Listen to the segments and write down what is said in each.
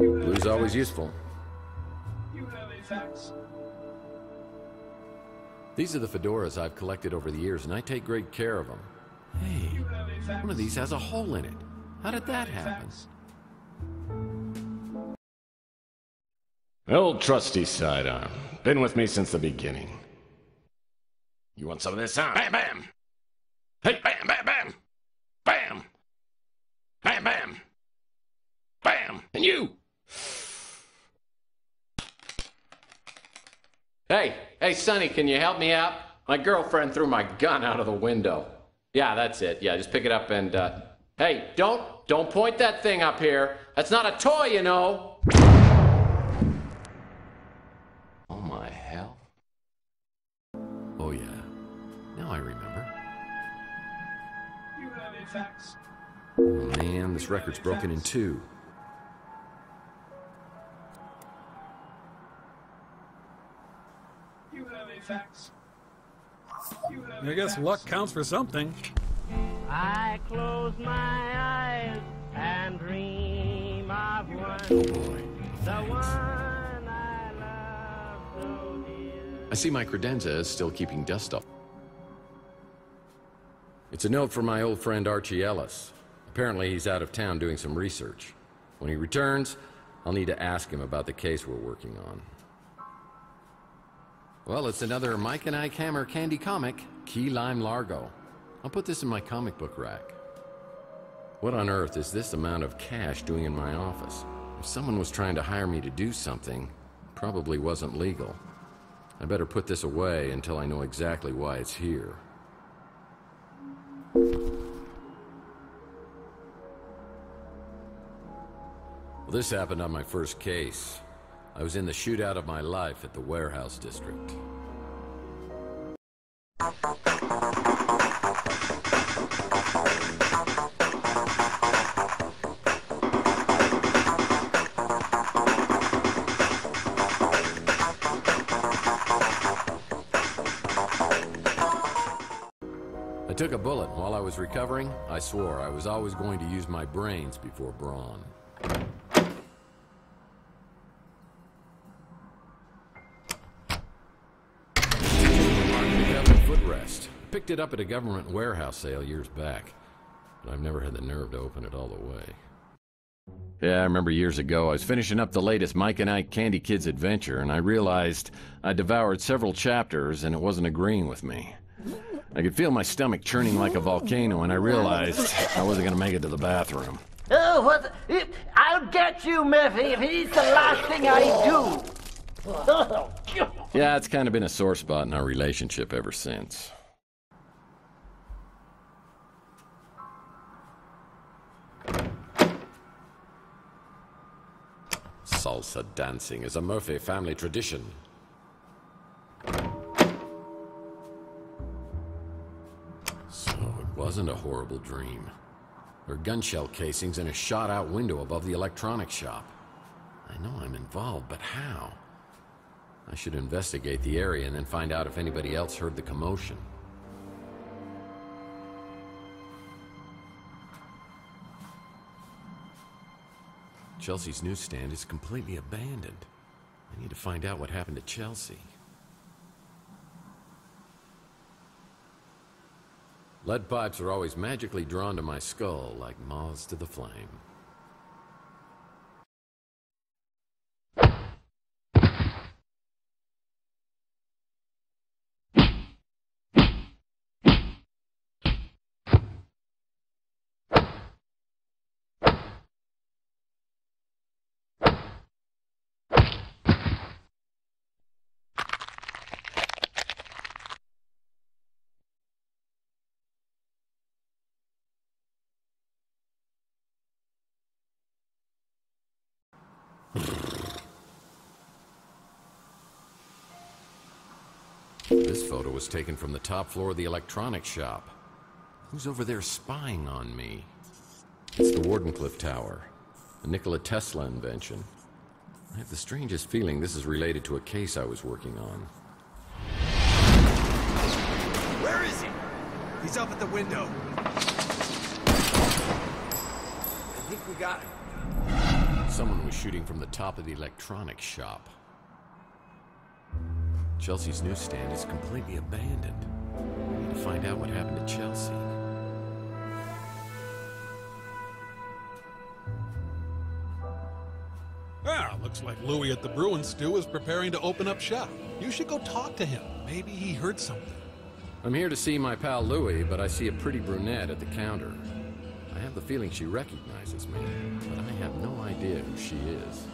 Blue's always useful. These are the fedoras I've collected over the years, and I take great care of them. Hey, one of these has a hole in it. How did that happen? Old trusty sidearm. Been with me since the beginning. You want some of this, huh? Bam, bam! Hey, bam, bam, bam! Bam! Bam, bam! Bam! And you! Hey, Sonny, can you help me out? My girlfriend threw my gun out of the window. Yeah, that's it. Yeah, just pick it up and, hey, don't point that thing up here. That's not a toy, you know. Oh, my hell. Oh, yeah. Now I remember. Oh, man, this record's broken in two. I guess luck counts for something. I close my eyes and dream of one. Oh boy. The one I love so dear. I see my credenza is still keeping dust off. It's a note from my old friend Archie Ellis. Apparently he's out of town doing some research. When he returns, I'll need to ask him about the case we're working on. Well, it's another Mike and Ike Hammer candy comic, Key Lime Largo. I'll put this in my comic book rack. What on earth is this amount of cash doing in my office? If someone was trying to hire me to do something, it probably wasn't legal. I better put this away until I know exactly why it's here. Well, this happened on my first case. I was in the shootout of my life at the warehouse district. I took a bullet. While I was recovering, I swore I was always going to use my brains before brawn. Footrest. Picked it up at a government warehouse sale years back, but I've never had the nerve to open it all the way. Yeah, I remember years ago I was finishing up the latest Mike and Ike Candy Kids adventure, and I realized I devoured several chapters and it wasn't agreeing with me. I could feel my stomach churning like a volcano, and I realized I wasn't going to make it to the bathroom. Oh, what? I'll get you, Murphy, if he's the last thing I do. Yeah, it's kind of been a sore spot in our relationship ever since. Salsa dancing is a Murphy family tradition. So it wasn't a horrible dream. There are gun shell casings in a shot-out window above the electronics shop. I know I'm involved, but how? I should investigate the area and then find out if anybody else heard the commotion. Chelsea's newsstand is completely abandoned. I need to find out what happened to Chelsea. Lead pipes are always magically drawn to my skull like moths to the flame. This photo was taken from the top floor of the electronics shop. Who's over there spying on me? It's the Wardenclyffe Tower, a Nikola Tesla invention. I have the strangest feeling this is related to a case I was working on. Where is he? He's up at the window. I think we got him. Someone was shooting from the top of the electronics shop. Chelsea's newsstand is completely abandoned. We need to find out what happened to Chelsea. Ah, looks like Louis at the Bruin Stew is preparing to open up shop. You should go talk to him. Maybe he heard something. I'm here to see my pal Louis, but I see a pretty brunette at the counter. I have the feeling she recognizes me, but I have no idea who she is.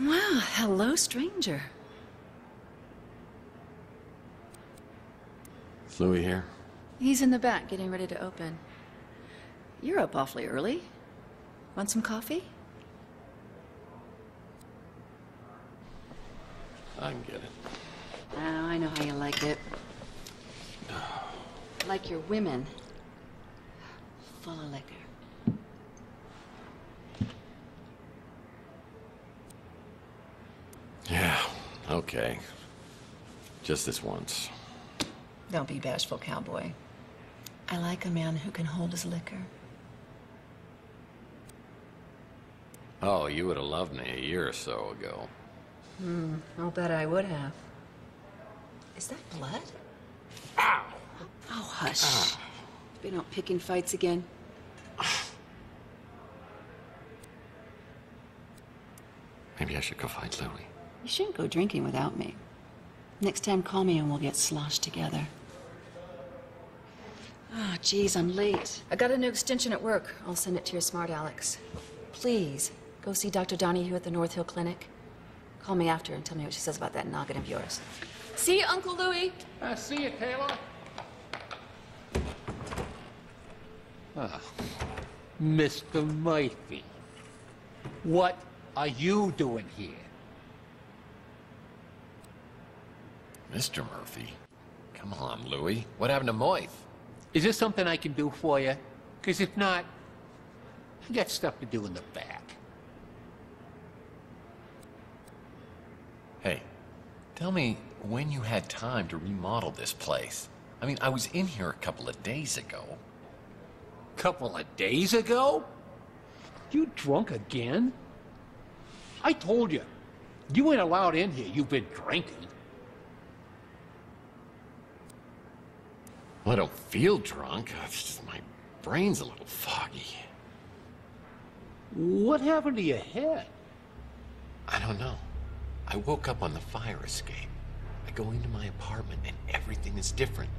Wow, hello, stranger. Is Louis here? He's in the back getting ready to open. You're up awfully early. Want some coffee? I can get it. Oh, I know how you like it. Like your women. Full of liquor. Yeah, okay. Just this once. Don't be bashful, cowboy. I like a man who can hold his liquor. Oh, you would have loved me a year or so ago. I'll bet I would have. Is that blood? Ow! Oh, hush. Been out picking fights again? Maybe I should go find Louis. You shouldn't go drinking without me. Next time, call me and we'll get sloshed together. Ah, geez, I'm late. I got a new extension at work. I'll send it to your smart Alex. Please, go see Dr. Donahue at the North Hill Clinic. Call me after and tell me what she says about that noggin of yours. See you, Uncle Louis. See you, Taylor. Mr. Murphy, what are you doing here? Mr. Murphy? Come on, Louis. What happened to Moith? Is there something I can do for you? Because if not, I got stuff to do in the back. Hey, tell me when you had time to remodel this place. I mean, I was in here a couple of days ago. Couple of days ago? You drunk again? I told you, you ain't allowed in here. You've been drinking. Well, I don't feel drunk. It's just my brain's a little foggy. What happened to your head? I don't know. I woke up on the fire escape. I go into my apartment and everything is different.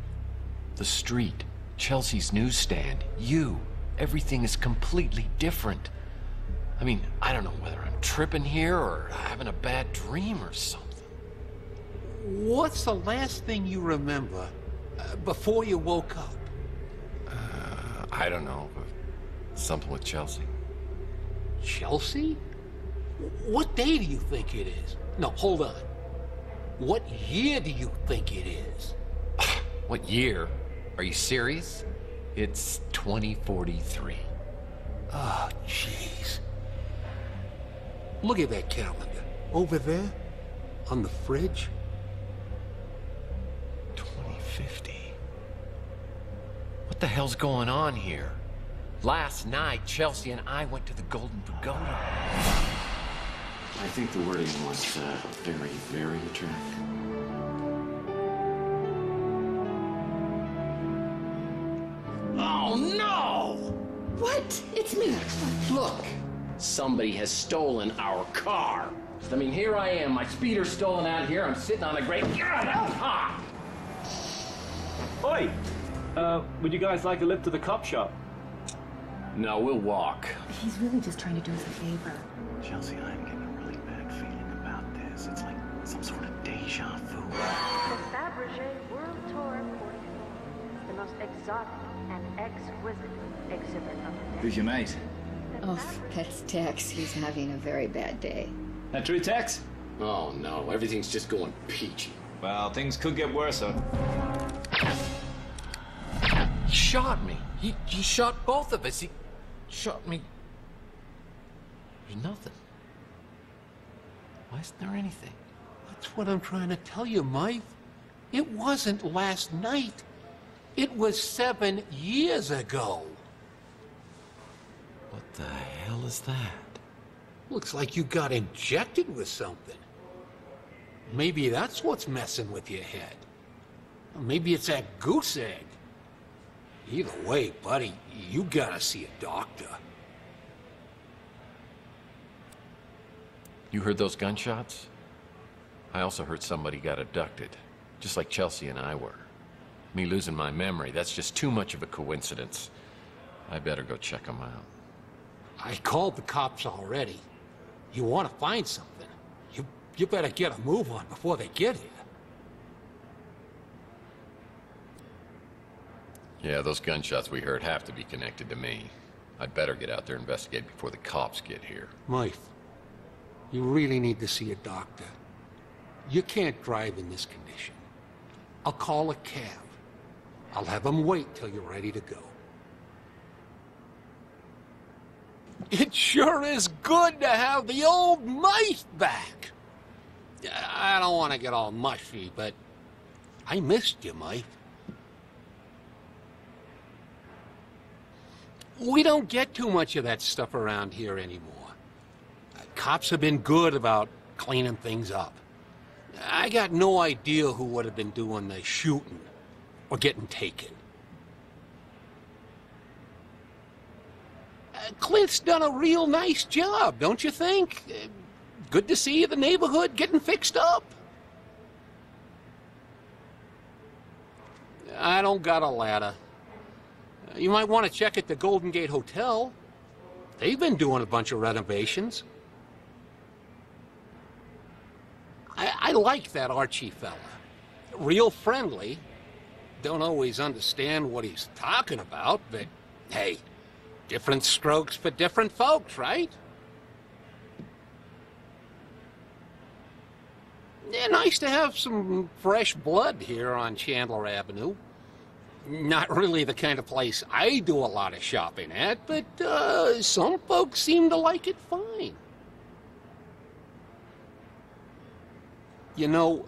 The street, Chelsea's newsstand, you. Everything is completely different. I mean, I don't know whether I'm tripping here or having a bad dream or something. What's the last thing you remember before you woke up? I don't know. Something with Chelsea. Chelsea? What day do you think it is? No, hold on. What year do you think it is? What year? Are you serious? It's 2043. Oh, jeez. Look at that calendar. Over there, on the fridge. 2050. What the hell's going on here? Last night, Chelsea and I went to the Golden Pagoda. I think the wording was very, very attractive. Oh, no! What? It's me. Look, somebody has stolen our car. I mean, here I am, my speeder's stolen out here. I'm sitting on a great... Ah! Oi! Would you guys like a lift to the cop shop? No, we'll walk. He's really just trying to do us a favor. Chelsea, I'm getting a really bad feeling about this. It's like some sort of deja vu. The Fabergé World Tour 44, the most exotic and exquisite exhibit of the day. Who's your mate? Oh, that's Tex. He's having a very bad day. That true, Tex? Oh, no, everything's just going peachy. Well, things could get worse, huh? He shot me. He shot both of us. He shot me. There's nothing. Why isn't there anything? That's what I'm trying to tell you, Mike. It wasn't last night. It was 7 years ago. What the hell is that? Looks like you got injected with something. Maybe that's what's messing with your head. Or maybe it's that goose egg. Either way, buddy, you gotta see a doctor. You heard those gunshots? I also heard somebody got abducted, just like Chelsea and I were. Me losing my memory, that's just too much of a coincidence. I better go check them out. I called the cops already. You want to find something, you better get a move on before they get here. Yeah, those gunshots we heard have to be connected to me. I'd better get out there and investigate before the cops get here. Mike, you really need to see a doctor. You can't drive in this condition. I'll call a cab. I'll have them wait till you're ready to go. It sure is good to have the old Mike back. I don't want to get all mushy, but I missed you, Mike. We don't get too much of that stuff around here anymore. Cops have been good about cleaning things up. I got no idea who would have been doing the shooting or getting taken. Clint's done a real nice job, don't you think? Good to see the neighborhood getting fixed up. I don't got a ladder. You might want to check at the Golden Gate Hotel. They've been doing a bunch of renovations. I like that Archie fella. Real friendly. Don't always understand what he's talking about, but hey, different strokes for different folks, right? Yeah, nice to have some fresh blood here on Chandler Avenue. Not really the kind of place I do a lot of shopping at, but some folks seem to like it fine. You know,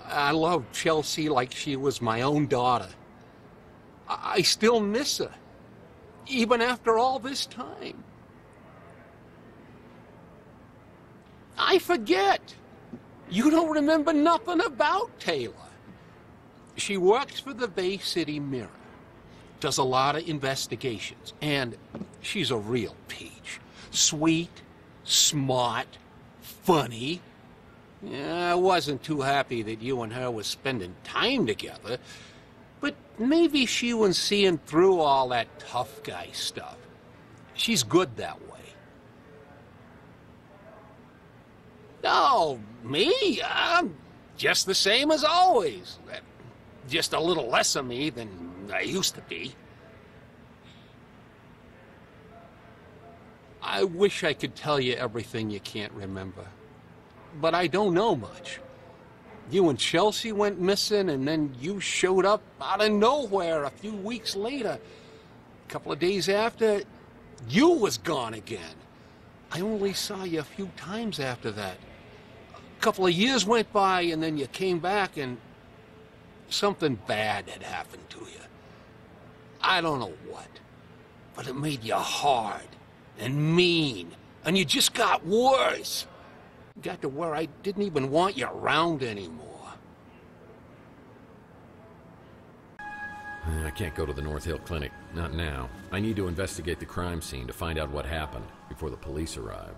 I love Chelsea like she was my own daughter. I still miss her, even after all this time. I forget. You don't remember nothing about Taylor. She works for the Bay City Mirror, does a lot of investigations, and she's a real peach. Sweet, smart, funny. Yeah, I wasn't too happy that you and her were spending time together, but maybe she was seeing through all that tough guy stuff. She's good that way. Oh, me? I'm just the same as always. Just a little less of me than I used to be. I wish I could tell you everything you can't remember, but I don't know much. You and Chelsea went missing, and then you showed up out of nowhere a few weeks later. A couple of days after, you was gone again. I only saw you a few times after that. A couple of years went by, and then you came back, and something bad had happened to you. I don't know what, but it made you hard and mean, and you just got worse. Got to where I didn't even want you around anymore. I can't go to the North Hill Clinic. Not now. I need to investigate the crime scene to find out what happened before the police arrive.